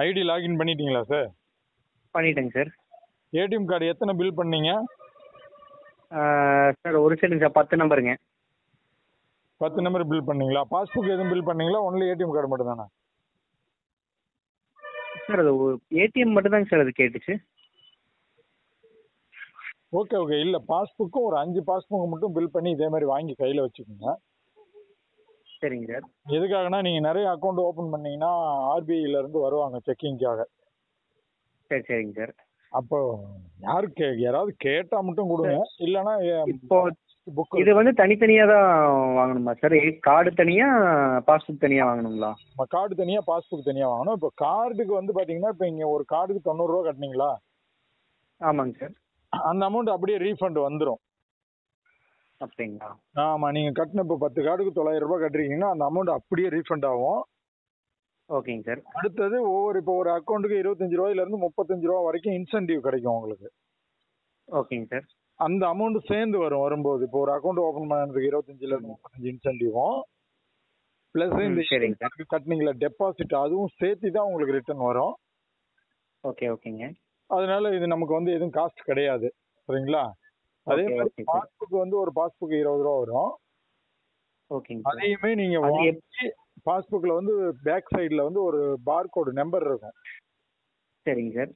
ID login பண்ணிட்டீங்களா sir? பண்ணிட்டேங்க sir. ATM card எத்தனை பில் பண்ணீங்க? சார் ஒரு செகண்ட் சார், 10 நம்பருங்க. 10 நம்பர் பில் பண்ணீங்களா? பாஸ்புக் எதுவும் பில் பண்ணீங்களா? ஒன்லி ஏடிஎம் கார்டு மட்டும் தானே? சார் அது ஏடிஎம் மட்டும் தாங்க சார் அது கேட்டுச்சு. Okay okay. இல்லை, பாஸ்புக்கும் ஒரு 5 பாஸ்புக் மட்டும் பில் பண்ணி இதே மாதிரி வாங்கி கையில் வச்சுக்கோங்க. சரிங்க சார். எதுக்காகனா நீங்கள் நிறைய அக்கௌண்ட் ஓப்பன் பண்ணீங்கன்னா ஆர்பிஐலேருந்து வருவாங்க செக்கிங்காக. சரி சரிங்க சார். அப்போ யாராவது கேட்டால் மட்டும் கொடுங்க, இல்லைன்னா இப்போ புக் இது வந்து தனித்தனியாக தான் வாங்கணுமா சார்? கார்டு தனியாக பாஸ்புக் தனியாக வாங்கணுங்களா? கார்டு தனியாக பாஸ்புக் தனியாக வாங்கணும். இப்போ கார்டுக்கு வந்து பார்த்தீங்கன்னா, இப்போ இங்கே ஒரு கார்டுக்கு 90 ரூபா கட்டினீங்களா? ஆமாங்க சார். அந்த அமௌண்ட் அப்படியே ரீஃபண்ட் வந்துடும். அப்படிங்களா? ஆமாம், நீங்கள் கட்டின இப்போ 10 கார்டுக்கு 900 ரூபாய் கட்டுறீங்கன்னா அந்த அமௌண்ட் அப்படியே ரீஃபண்ட் ஆகும். ஓகேங்க சார். அடுத்தது இப்போ ஒரு அக்கௌண்ட்டுக்கு 25 ரூபாயிலேருந்து 35 ரூபா வரைக்கும் இன்சென்டிவ் கிடைக்கும் உங்களுக்கு. ஓகேங்க சார். அந்த அமௌண்ட் சேர்ந்து வரும்போது இப்போ ஒரு அக்கௌண்ட் ஓப்பன் பண்ணதுக்கு 25லேருந்து 35 இன்சென்டிவும் ப்ளஸ் இந்த கட்டினீங்களா டெபாசிட், அதுவும் சேர்த்து தான் உங்களுக்கு ரிட்டர்ன் வரும். ஓகே ஓகேங்க. அதனால இது நமக்கு வந்து எதுவும் காஸ்ட் கிடையாது, சரிங்களா? அதே மாதிரி பாஸ்புக் வந்து ஒரு பாஸ்புக் 20 ரூபா வரும். ஓகேங்க. அதையுமே நீங்க வாங்கி பாஸ்புக்ல வந்து பேக் சைடுல வந்து ஒரு பார்கோடு நம்பர் இருக்கும். சரிங்க சார்.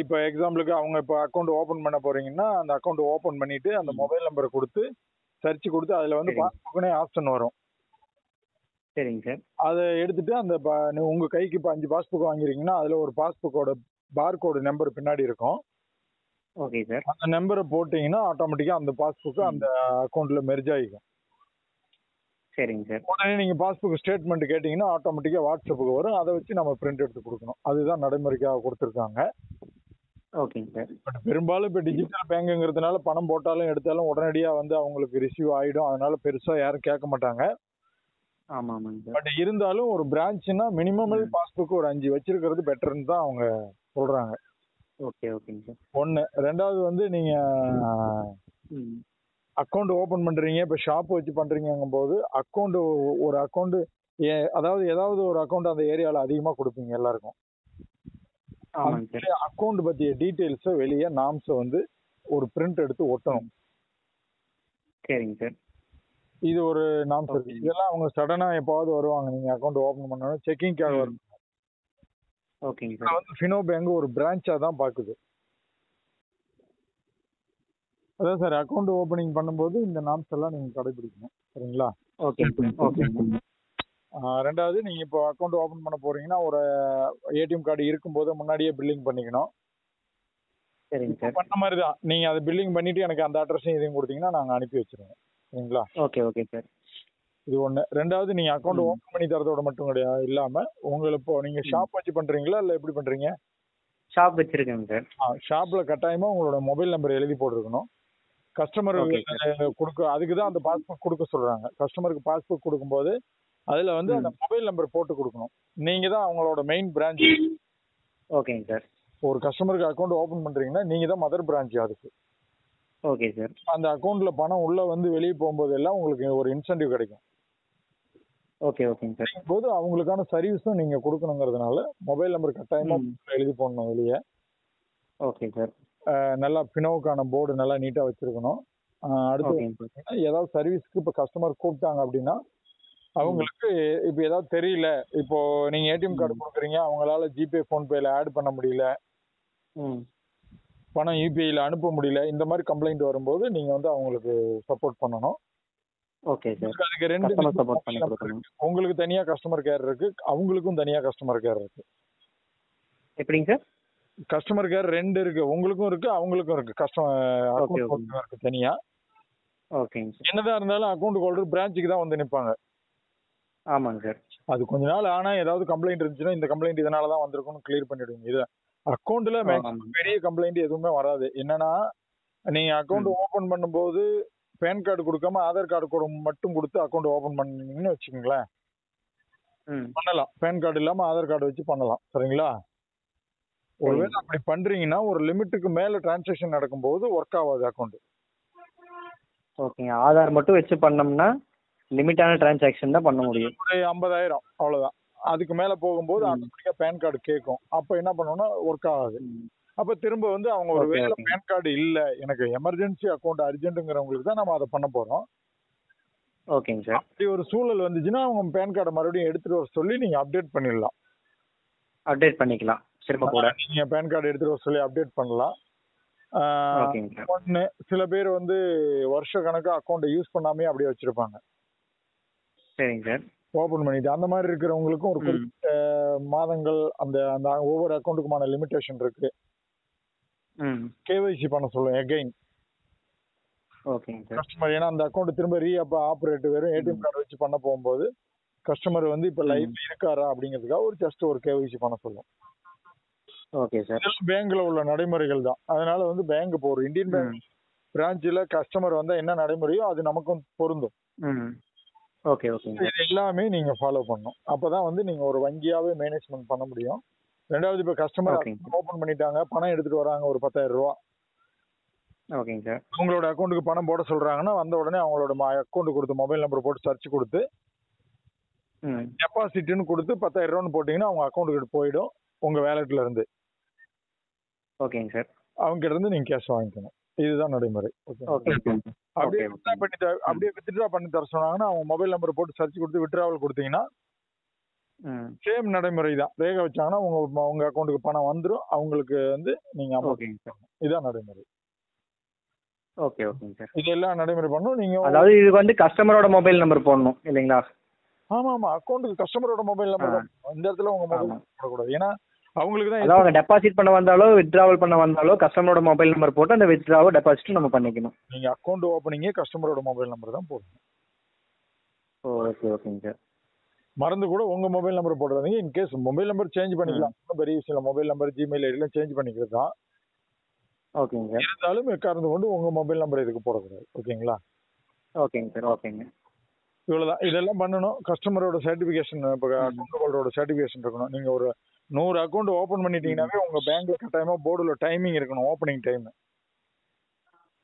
இப்போ எக்ஸாம்பிளுக்கு அவங்க இப்போ அக்கௌண்ட் ஓப்பன் பண்ண போறீங்கன்னா அந்த அக்கௌண்ட் ஓப்பன் பண்ணிட்டு அந்த மொபைல் நம்பரை கொடுத்து சர்ச் கொடுத்து அதுல வந்து பாஸ்புக்னே ஆப்ஷன் வரும். சரிங்க சார். அதை எடுத்துட்டு அந்த உங்க கைக்கு இப்போ 5 பாஸ்புக் வாங்கிருக்கீங்கன்னா அதுல ஒரு பாஸ்புக்கோட பார்கோடு நம்பர் பின்னாடி இருக்கும். Okay sir. அந்த நம்பரை போட்டீங்கன்னா ஆட்டோமேட்டிக்கா அந்த பாஸ்புக் அந்த அக்கௌண்ட்ல மெர்ஜ் ஆகிக்கும். சரிங்க சார். உடனே நீங்க பாஸ்புக் ஸ்டேட்மெண்ட் கேட்டீங்கன்னா ஆட்டோமேட்டிக்கா வாட்ஸ்அப்புக்கு வரும். அதை வச்சு நம்ம பிரிண்ட் எடுத்து கொடுக்கணும். அதுதான் நடைமுறைக்காக கொடுத்துருக்காங்க. ஓகேங்க சார். பட் பெரும்பாலும் இப்போ டிஜிட்டல் பேங்குங்கிறதுனால பணம் போட்டாலும் எடுத்தாலும் உடனடியா வந்து அவங்களுக்கு ரிசீவ் ஆயிடும். அதனால பெருசா யாரும் கேட்க மாட்டாங்க. ஆமா ஆமாங்க. பட் இருந்தாலும் ஒரு பிரான்ச்னா மினிமம் பாஸ்புக் ஒரு 5 வச்சிருக்கிறது பெட்டர்னு தான் அவங்க சொல்றாங்க. ஓகே ஓகேங்க சார். ஒன்று. ரெண்டாவது வந்து நீங்க அக்கௌண்ட் ஓப்பன் பண்றீங்க, இப்போ ஷாப் வச்சு பண்றீங்கும் போது ஒரு அக்கௌண்ட் அதாவது ஏதாவது ஒரு அக்கௌண்ட் அந்த ஏரியாவில் அதிகமாக கொடுப்பீங்க எல்லாருக்கும். அக்கௌண்ட் பத்திய டீட்டெயில்ஸை வெளியே நாம்ஸை வந்து ஒரு பிரிண்ட் எடுத்து ஒட்டணும். சரிங்க சார். இது ஒரு நாம்ஸ் இருக்கு. இதெல்லாம் அவங்க சடனா எப்பாவது வருவாங்க, நீங்க அக்கௌண்ட் ஓப்பன் பண்ணணும் செக்கிங்காக வரும். ஓகேங்க சார். வந்து ஃபினோ பேங்க் ஒரு பிரான்ச்சா தான் பாக்குது. அதான் சார், அக்கௌண்ட் ஓப்பனிங் பண்ணும்போது இந்த நாம்ஸ் எல்லாம் நீங்க கடைபிடிக்கணும், சரிங்களா? Okay okay. ரெண்டாவது, நீங்க இப்போ அக்கௌண்ட் ஓப்பன் பண்ண போறீங்கன்னா ஒரு ஏடிஎம் கார்டு இருக்கும்போது முன்னாடியே பில்லிங் பண்ணிக்கணும். சரிங்க சார். பண்ண மாதிரி தான் நீங்க அதை பில்லிங் பண்ணிட்டு எனக்கு அந்த அட்ரஸையும் இதையும் கொடுத்தீங்கன்னா நாங்க அனுப்பி வச்சிருவோம், சரிங்களா? Okay okay sir. இது ஒண்ணு. ரெண்டாவது, நீங்க அக்கௌண்ட் ஓப்பன் பண்ணி தரதோட மட்டும் கிடையாது, இல்லாம உங்களுக்கு இப்போ நீங்க ஷாப் வச்சு பண்றீங்களா இல்ல எப்படி பண்றீங்க? ஷாப் வச்சிருக்கேங்க சார். ஷாப்ல கட்டாயமா உங்களோட மொபைல் நம்பர் எழுதி போட்டுருக்கணும். கஸ்டமர் கொடுக்க அதுக்கு தான் அந்த பாஸ்புக் கொடுக்க சொல்றாங்க. கஸ்டமருக்கு பாஸ்புக் கொடுக்கும்போது அதுல வந்து அந்த மொபைல் நம்பர் போட்டு கொடுக்கணும். நீங்க தான் அவங்களோட மெயின் பிரான்ச். ஓகேங்க சார். ஒரு கஸ்டமருக்கு அக்கௌண்ட் ஓபன் பண்றீங்கன்னா நீங்க தான் மதர் பிரான்ச் அதுக்கு. Okay sir. அந்த அக்கௌண்ட்ல பணம் உள்ள வந்து வெளியே போகும்போது எல்லாம் உங்களுக்கு ஒரு இன்சென்டிவ் கிடைக்கும். ஓகே ஓகேங்க சார். போது அவங்களுக்கான சர்வீஸும் நீங்க கொடுக்கணுங்கிறதுனால மொபைல் நம்பர் கட்டாயமா எழுதி போடணும் வெளியே. Okay sir. நல்லா பினோவுக்கான போர்டு நல்லா நீட்டா வச்சிருக்கணும். அடுத்து ஏதாவது சர்வீஸ்க்கு இப்போ கஸ்டமர் கூப்பிட்டாங்க அப்படின்னா அவங்களுக்கு இப்போ ஏதாவது தெரியல, இப்போ நீங்க ஏடிஎம் கார்டு கொடுக்குறீங்க, அவங்களால ஜிபே போன்பேல ஆட் பண்ண முடியல, பணம் யூபிஐல அனுப்ப முடியல, இந்த மாதிரி கம்ப்ளைண்ட் வரும்போது நீங்க வந்து அவங்களுக்கு சப்போர்ட் பண்ணணும். Okay sir. அதுக்கு 2 சப்போர்ட் பண்ணி கொடுக்கணும். உங்களுக்கு தனியா கஸ்டமர் கேர் இருக்கு, அவங்களுக்கும் தனியா கஸ்டமர் கேர் இருக்கு. எப்படிங்க சார்? கஸ்டமர் கேர் 2 இருக்கு, உங்களுக்கும் இருக்கு அவங்களுக்கும் இருக்கு. கஸ்டமர் அக்கௌண்ட் இருக்கு தனியா. ஓகேங்க. என்னதான் இருந்தாலும் அக்கௌண்ட் ஹோல்டர் பிரான்ச்சுக்கு தான் வந்து நிப்பாங்க. ஆமாங்க சார். அது கொஞ்ச நாள் ஆனா ஏதாவது கம்ப்ளைண்ட் இருந்துச்சுன்னா இந்த கம்ப்ளைண்ட் இதனால தான் வந்திருக்கும்னு கிளியர் பண்ணிடுவீங்க. இது அக்கௌண்ட்ல மேக்ஸிமம் பெரிய கம்ப்ளைண்ட் எதுவுமே வராது. என்னன்னா நீங்க அக்கௌண்ட் ஓபன் பண்ணும்போது பேன் கார்டு கொடுக்காம ஆதார் கார்டு மட்டும் கொடுத்து அக்கௌண்ட் ஓபன் பண்ணீங்கன்னு வச்சுக்கோங்களேன், பண்ணலாம். பேன் கார்டு இல்லாம ஆதார் கார்டு வச்சு பண்ணலாம், சரிங்களா? ஒருவேளை அப்படி பண்றீங்கன்னா ஒரு லிமிட்டுக்கு மேல டிரான்சாக்ஷன் நடக்கும்போது ஒர்க் ஆகாது அக்கௌண்ட். ஓகேங்க. ஆதார் மட்டும் வச்சு பண்ணோம்னா லிமிட்டான டிரான்சாக்ஷன் தான் பண்ண முடியும். 50,000 அவ்வளவுதான். அதுக்கு மேல போகும்போது ஆட்டோமேட்டிக்கா பேன் கார்டு கேட்கும். அப்ப என்ன பண்ணணும்னா ஒர்க் ஆகாது. அப்ப திரும்ப வந்து அவங்க ஒரு ஓகே வேலை ஓகேங்க. பேன் கார்டு இல்ல, எனக்கு எமர்ஜென்சி அக்கௌண்ட் அர்ஜென்ட்டுங்கிறவங்களுக்கு தான் நம்ம அதை பண்ண போறோம். ஓகேங்க சார். அப்படி ஒரு சூழல் வந்துச்சுன்னா அவங்க பேன் கார்டை மறுபடியும் எடுத்துட்டு வர சொல்லி நீங்க அப்டேட் பண்ணிடலாம். அப்டேட் பண்ணிக்கலாம் திரும்ப கூட. நீங்க பேன் கார்டு எடுத்துட்டு வர சொல்லி அப்டேட் பண்ணலாம். ஓகேங்க சார். ஒண்ணு சில பேர் வந்து வருஷ கணக்கா அக்கௌண்ட்டை யூஸ் பண்ணாமே அப்படியே வச்சிருப்பாங்க. சரிங்க சார். ஓபன் பண்ணிட்டு அந்த மாதிரி இருக்கிறவங்களுக்கும் ஒரு குறிப்பிட்ட மாதங்கள் அந்த அந்த ஒவ்வொரு அக்கௌண்ட்டுக்குமான லிமிடேஷன் இருக்கு. கேவைசி பண்ண சொல்லுவேன் எகைன். ஓகேங்க சார். கஸ்டமர் ஏன்னா அந்த அக்கௌண்ட் திரும்ப ஆப்ரேட் வெறும் ஏடிஎம் கார்டு வச்சு பண்ண போகும்போது கஸ்டமர் வந்து இப்ப லைஃப் இருக்காரா அப்படிங்கிறதுக்காக ஒரு ஜஸ்ட் ஒரு கேவைசி பண்ண சொல்லும். Okay sir. பேங்க்ல உள்ள நடைமுறைகள் தான். அதனால வந்து பேங்க் இப்போ ஒரு இந்தியன் பேங்க் பிரான்ச்சில் கஸ்டமர் வந்தா என்ன நடைமுறையோ அது நமக்கும் பொருந்தும். ஓகே ஓகேங்க. இது எல்லாமே நீங்க ஃபாலோ பண்ணணும். அப்பதான் வந்து நீங்க ஒரு வங்கியாவே மேனேஜ்மெண்ட் பண்ண முடியும். ரெண்டாவது இப்ப கஸ்டமர் ஓபன் பண்ணிட்டாங்க, பணம் எடுத்துட்டு வராங்க ஒரு 10,000 ரூபாய். ஓகேங்க சார். உங்களோட அக்கௌண்ட்டுக்கு பணம் போட சொல்றாங்கன்னா வந்த உடனே அவங்களோட அக்கௌண்ட் கொடுத்து மொபைல் நம்பர் போட்டு சர்ச் கொடுத்து டெபாசிட்னு கொடுத்து 10,000 ரூபான்னு போட்டீங்கன்னா அவங்க அக்கௌண்ட்டுக்கு போயிடும் உங்க வேலட்ல இருந்து. ஓகேங்க சார். அவங்க கிட்ட இருந்து நீங்க கேஷ் வாங்கிக்கணும். இதுதான் நடைமுறை. அப்படியே வித்ட்ரா பண்ணி தர சொன்னாங்கன்னா அவங்க மொபைல் நம்பர் போட்டு சர்ச் கொடுத்து வித்ட்ராவல் கொடுத்தீங்கன்னா சேம் நடைமுறை தான். ரேகை வச்சாங்கன்னா உங்க அக்கௌண்ட்டுக்கு பணம் வந்துடும். அவங்களுக்கு வந்து நீங்க இதான் நடைமுறை. ஓகே ஓகேங்க சார். இதெல்லாம் நடைமுறை பண்ணணும். நீங்க அதாவது இதுக்கு வந்து கஸ்டமரோட மொபைல் நம்பர் போடணும் இல்லைங்களா? ஆமா ஆமா, அக்கௌண்ட்டுக்கு கஸ்டமரோட மொபைல் நம்பர் தான். இந்த இடத்துல உங்க மொபைல் போடக்கூடாது. ஏன்னா அவங்களுக்கு தான் அவங்க டெபாசிட் பண்ண வந்தாலோ வித்ட்ராவல் பண்ண வந்தாலோ கஸ்டமரோட மொபைல் நம்பர் போட்டு அந்த வித்ட்ராவோ டெபாசிட் நம்ம பண்ணிக்கணும். நீங்க அக்கௌண்ட் ஓப்பனிங்கே கஸ்டமரோட மொபைல் நம்பர் தான் போடணும். ஓகே ஓகேங்க சார். மறந்து கூட உங்க மொபைல் நம்பர் போடுறாதீங்க. இன்கேஸ் மொபைல் நம்பர் சேஞ்ச் பண்ணிக்கலாம். பெரிய விஷயம் மொபைல் நம்பர் ஜிமெயில் ஐடிலாம் சேஞ்ச் பண்ணிக்கிறது தான். ஓகேங்க. இருந்தாலும் எக்காரணத்தை கொண்டு உங்க மொபைல் நம்பர் இதுக்கு போடக்கூடாது. ஓகேங்களா? ஓகேங்க சார். ஓகேங்க. இவ்வளவுதான். இதெல்லாம் பண்ணணும். கஸ்டமரோட சர்டிபிகேஷன், இப்போ அக்கௌண்ட் ஹோல்டரோட சர்டிபிகேஷன் இருக்கணும். நீங்க ஒரு 100 அக்கௌண்ட் ஓபன் பண்ணிட்டீங்கன்னாவே உங்க பேங்க் கட்டாயமா போர்டுல டைமிங் இருக்கணும். Opening time.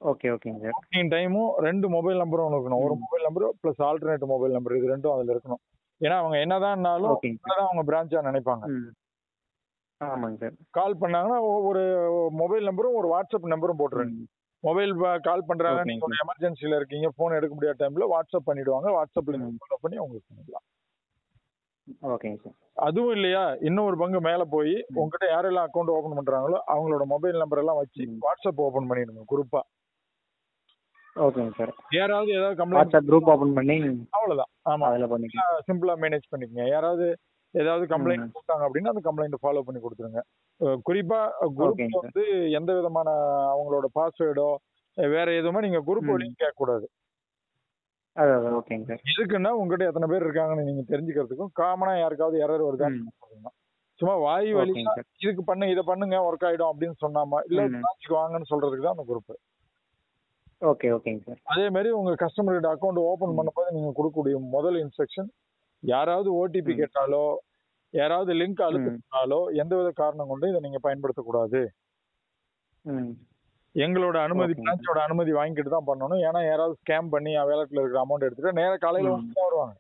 ஓகே ஓகேங்க சார். ஓப்பனிங் டைமும் 2 மொபைல் நம்பரும் இருக்கணும். ஒரு mobile number plus alternate mobile number, இது ரெண்டும் அதுல இருக்கணும். ஏன்னா அவங்க என்னதான்னாலும் அவங்க பிரான்ச்சா நினைப்பாங்க. ஆமாங்க சார். கால் பண்ணாங்கன்னா ஒரு மொபைல் நம்பரும் ஒரு வாட்ஸ்அப் நம்பரும் போட்டுருங்க. மொபைல் கால் பண்றாங்க, நீங்க ஒரு எமர்ஜென்சில இருக்கீங்க, போன் எடுக்க முடியாத டைம்ல வாட்ஸ்அப் பண்ணிடுவாங்க. வாட்ஸ்அப்ல ஃபாலோ பண்ணி உங்களுக்கு பண்ணிடலாம். ஓகேங்க சார். அதுவும் இல்லையா, இன்னொரு பங்கு மேல போய் உங்ககிட்ட யாரெல்லாம் அக்கௌண்ட் ஓபன் பண்றாங்களோ அவங்களோட மொபைல் நம்பர் எல்லாம் வச்சு வாட்ஸ்அப் ஓபன் பண்ணிடுங்க குரூப்பா. ஓகேங்க சார். யாராவது ஏதாவது கம்ப்ளைண்ட் வாட்ஸ்அப் குரூப் ஓபன் பண்ணி அவ்வளவுதான். ஆமா, அதெல்லாம் பண்ணிக்கலாம். சிம்பிளா மேனேஜ் பண்ணிக்கங்க. யாராவது ஏதாவது கம்ப்ளைண்ட் கொடுத்தாங்க அப்படின்னா அந்த கம்ப்ளைண்ட் ஃபாலோ பண்ணி கொடுத்துருங்க. குறிப்பா குரூப்ல வந்து எந்த விதமான அவங்களோட பாஸ்வேர்டோ வேற எதுவுமே நீங்க குரூப் வழியும் கேட்க கூடாது. ஓகேங்க சார். எதுக்குன்னா உங்ககிட்ட எத்தனை பேர் இருக்காங்கன்னு நீங்க தெரிஞ்சுக்கிறதுக்கும், காமனா யாருக்காவது எரர் வருதான்னு சும்மா வாய் வழியா இதுக்கு பண்ணு இதை பண்ணுங்க ஒர்க் ஆயிடும் அப்படின்னு சொன்னாமா இல்ல பிரான்ச்சுக்கு வாங்கன்னு சொல்றதுக்கு தான் அந்த குரூப். ஓகே ஓகேங்க சார். அதே மாதிரி உங்க கஸ்டமர் கிட்ட அக்கௌண்ட் ஓபன் பண்ணும்போது நீங்க கொடுக்கக்கூடிய முதல் இன்ஸ்ட்ரக்ஷன், யாராவது ஓடிபி கேட்டாலோ யாராவது லிங்க் அழுத்தினாலோ எந்தவித காரணம் கொண்டு இதை நீங்க பயன்படுத்தக்கூடாது. எங்களோட அனுமதி, பிரான்ச்சோட அனுமதி வாங்கிட்டு தான் பண்ணணும். ஏன்னா யாராவது ஸ்கேம் பண்ணி வேலட்ல இருக்கிற அமௌண்ட் எடுத்துட்டு நேர காலையில தான் வருவாங்க.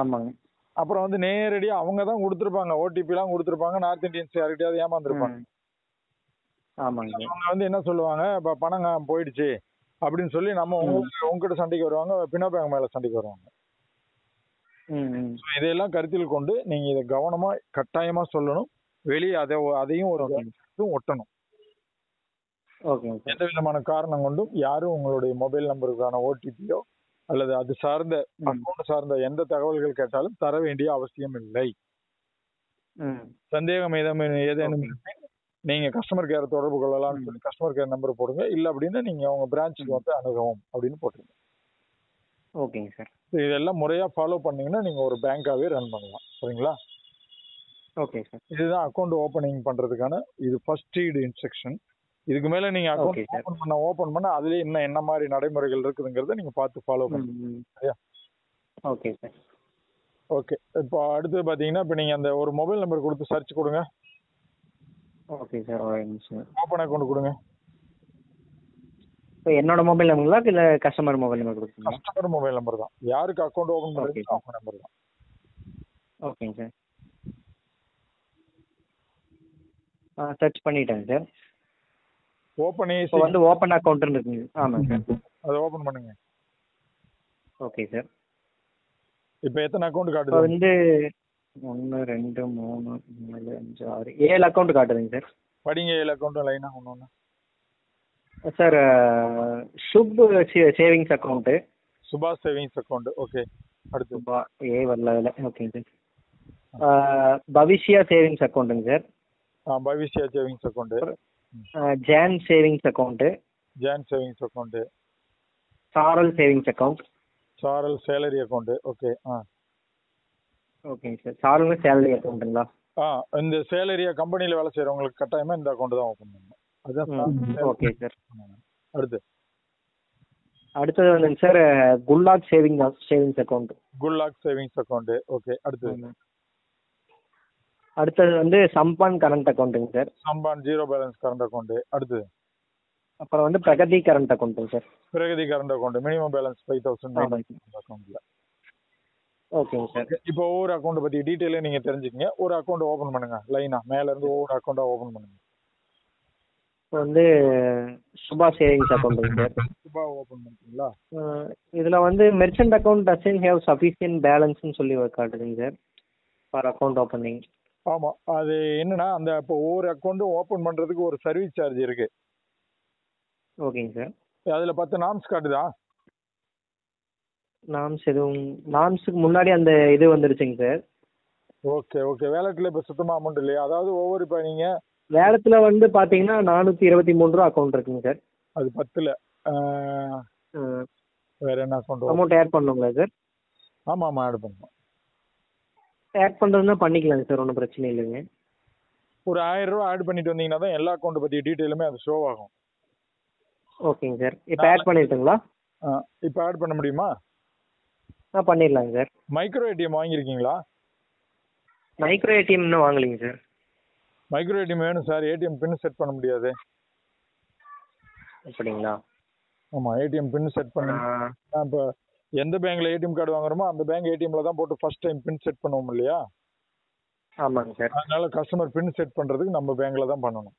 ஆமாங்க. அப்புறம் வந்து நேரடியா அவங்க தான் கொடுத்துருப்பாங்க, ஓடிபி எல்லாம் கொடுத்துருப்பாங்க. நார்த் இந்தியன்ஸ் யார்கிட்டயாவது ஏமாந்துருப்பாங்க. ஆமாங்க. அவங்க வந்து என்ன சொல்லுவாங்க, இப்ப பணம் போயிடுச்சு அப்படின்னு சொல்லி நம்ம உங்ககிட்ட சண்டைக்கு வருவாங்க, பினோ பேங்க் மேல சண்டைக்கு வருவாங்க. இதையெல்லாம் கருத்தில் கொண்டு நீங்க இதை கவனமா கட்டாயமா சொல்லணும். வெளியே அதையும் ஒரு ஒட்டணும். எந்த விதமான காரணம் கொண்டும் யாரும் உங்களுடைய மொபைல் நம்பருக்கான ஓடிபியோ அல்லது அது சார்ந்த அக்கௌண்ட் சார்ந்த எந்த தகவல்கள் கேட்டாலும் தர வேண்டிய அவசியம் இல்லை. சந்தேகம் ஏதேனும் நீங்க கஸ்டமர் கேர் தொடர்பு கொள்ளலாம்னு சொல்லி கஸ்டமர் கேர் நம்பர் போடுங்க. இல்ல அப்படின்னா நீங்க உங்க பிரான்ச்சுக்கு வந்து அணுகவும் அப்படின்னு போட்டுருங்க. ஓகேங்க சார். இதெல்லாம் முறையா ஃபாலோ பண்ணீங்கன்னா நீங்க ஒரு பேங்காவே ரன் பண்ணலாம். சரிங்களா? Okay sir. இதுதான் அக்கௌண்ட் ஓபனிங் பண்றதுக்கான இது ஃபர்ஸ்ட் எய்ட் இன்ஸ்ட்ரக்ஷன். இதுக்கு மேல நீங்க அக்கௌண்ட் ஓபன் பண்ண அதுலயே இன்னும் என்ன மாதிரி நடைமுறைகள் இருக்குதுங்கறத நீங்க பார்த்து ஃபாலோ பண்ணுங்க. சரியா? Okay sir. ஓகே. இப்போ அடுத்து பாத்தீங்கன்னா இப்போ நீங்க அந்த ஒரு மொபைல் நம்பர் கொடுத்து சர்ச் கொடுங்க. Okay sir. ஓபன் அக்கௌண்ட் கொடுங்க. இப்போ என்னோட மொபைல் நம்பருங்களா இல்ல கஸ்டமர் மொபைல் நம்பர் கொடுங்க? கஸ்டமர் மொபைல் நம்பர் தான். யாருக்கு அக்கௌண்ட் ஓபன் பண்றீங்களோ அவங்க நம்பர் தான். ஓகேங்க சார். சர்ச் பண்ணிட்டேங்க சார். ஓப்பன் இப்போ ஏசி வந்து ஓப்பன் அக்கௌண்ட்டுன்னு இருக்குங்க. ஆமாங்க சார். அதை ஓப்பன் பண்ணுங்க. Okay sir. இப்போ எத்தனை அக்கௌண்ட் இப்போ காட்டுது? வந்து 1 2 3 4 5 6 7 அக்கௌண்ட் காட்டுதுங்க சார். படிங்க 7 அக்கௌண்ட்டும் லைனா ஒன்று ஒன்று. Sir Shubh savings account. சுபாஷ் சேவிங்ஸ் அக்கௌண்ட். ஓகே. அடுத்து சுபா வரல அதில். ஓகேங்க சார். பவிஷ்யா சேவிங்ஸ் அக்கௌண்ட்டுங்க sir. Bhavishya savings account. Jan savings account. Jan savings account. Saral savings account. Saral salary account. Okay. ஓகேங்க சார். சாரல் சேலரி அக்கௌண்ட்டுங்களா? இந்த சேலரியா கம்பெனியில் வேலை செய்கிறவங்களுக்கு கட்டாயமாக இந்த அக்கௌண்ட் தான் ஓப்பன் பண்ணணும். அதுதான். Okay sir. அடுத்து அடுத்தது வந்துங்க sir Gullak savings account. Gullak savings account. Okay. அடுத்து அடுத்தது வந்து சம்பான் கரண்ட் அக்கௌண்ட்டுங்க sir. Sampann zero balance current account. அடுத்து அப்புறம் வந்து பிரகதி கரண்ட் அக்கௌண்ட்டுங்க sir. Pragati current account. Minimum balance 5000 அக்கௌண்ட்ல. ஓகேங்க சார். இப்போ ஒவ்வொரு அக்கௌண்ட் பத்தி டீட்டெயிலே நீங்க தெரிஞ்சுக்கங்க. ஒரு அக்கௌண்ட் ஓபன் பண்ணுங்க லைனா, மேல இருந்து ஒவ்வொரு அக்கௌண்டா ஓபன் பண்ணுங்க. இப்போ வந்து சுபா சேவிங்ஸ் அக்கௌண்ட்டுங்க சார். சுபா ஓபன் பண்ணிட்டீங்களா? இதுல வந்து merchant account doesn't have sufficient பேலன்ஸ்னு சொல்லி காட்டுதுங்க சார் ஃபார் அக்கௌண்ட் ஓப்பனிங். ஆமா, அது என்னன்னா அந்த இப்போ ஒவ்வொரு அக்கௌண்ட்டும் ஓபன் பண்றதுக்கு ஒரு சர்வீஸ் சார்ஜ் இருக்கு. ஓகேங்க சார். அதுல 10 நாம்ஸ் காட்டுதா? நாம்ஸுக்கு முன்னாடி அந்த இது வந்துருச்சுங்க சார். Okay okay. வேலட்ல இப்போ சுத்தமா அமௌண்ட் இல்லையா? அதாவது ஒவ்வொரு இப்போ நீங்க வேலட்ல வந்து பாத்தீங்கன்னா 423 ரூபா அக்கௌண்ட் இருக்குங்க சார். அது 10ல வேற என்ன அக்கௌண்ட் அமௌண்ட் ஆட் பண்ணுங்களா சார்? ஆமா ஆமா, ஆட் பண்ணுவோம். ஆட் பண்றதுன்னா பண்ணிக்கலாங்க சார், ஒன்றும் பிரச்சனை இல்லைங்க. ஒரு 1000 ரூபா ஆட் பண்ணிட்டு வந்தீங்கன்னா தான் எல்லா அக்கௌண்ட் பத்தி டீட்டெயிலுமே அது ஷோ ஆகும். ஓகேங்க சார். இப்போ ஆட் பண்ணிட்டுங்களா? இப்போ ஆட் பண்ண முடியுமா? பண்ணிடலாங்க சார். மைக்ரோ ஏடிஎம் வாங்கியிருக்கீங்களா? மைக்ரோ ஏடிஎம் இன்னும் வாங்கலைங்க சார். மைக்ரோ ஏடிஎம் வேணும் சார். ஏடிஎம் பின் செட் பண்ண முடியாது. அப்படிங்களா? ஆமா, ஏடிஎம் பின் செட் பண்ண. இப்போ எந்த பேங்க்ல ஏடிஎம் கார்டு வாங்குறோமோ அந்த பேங்க் ஏடிஎம்ல தான் போட்டு ஃபர்ஸ்ட் டைம் பின் செட் பண்ணுவோம் இல்லையா? ஆமாங்க சார். அதனால கஸ்டமர் பின் செட் பண்றதுக்கு நம்ம பேங்க்ல தான் பண்ணணும்.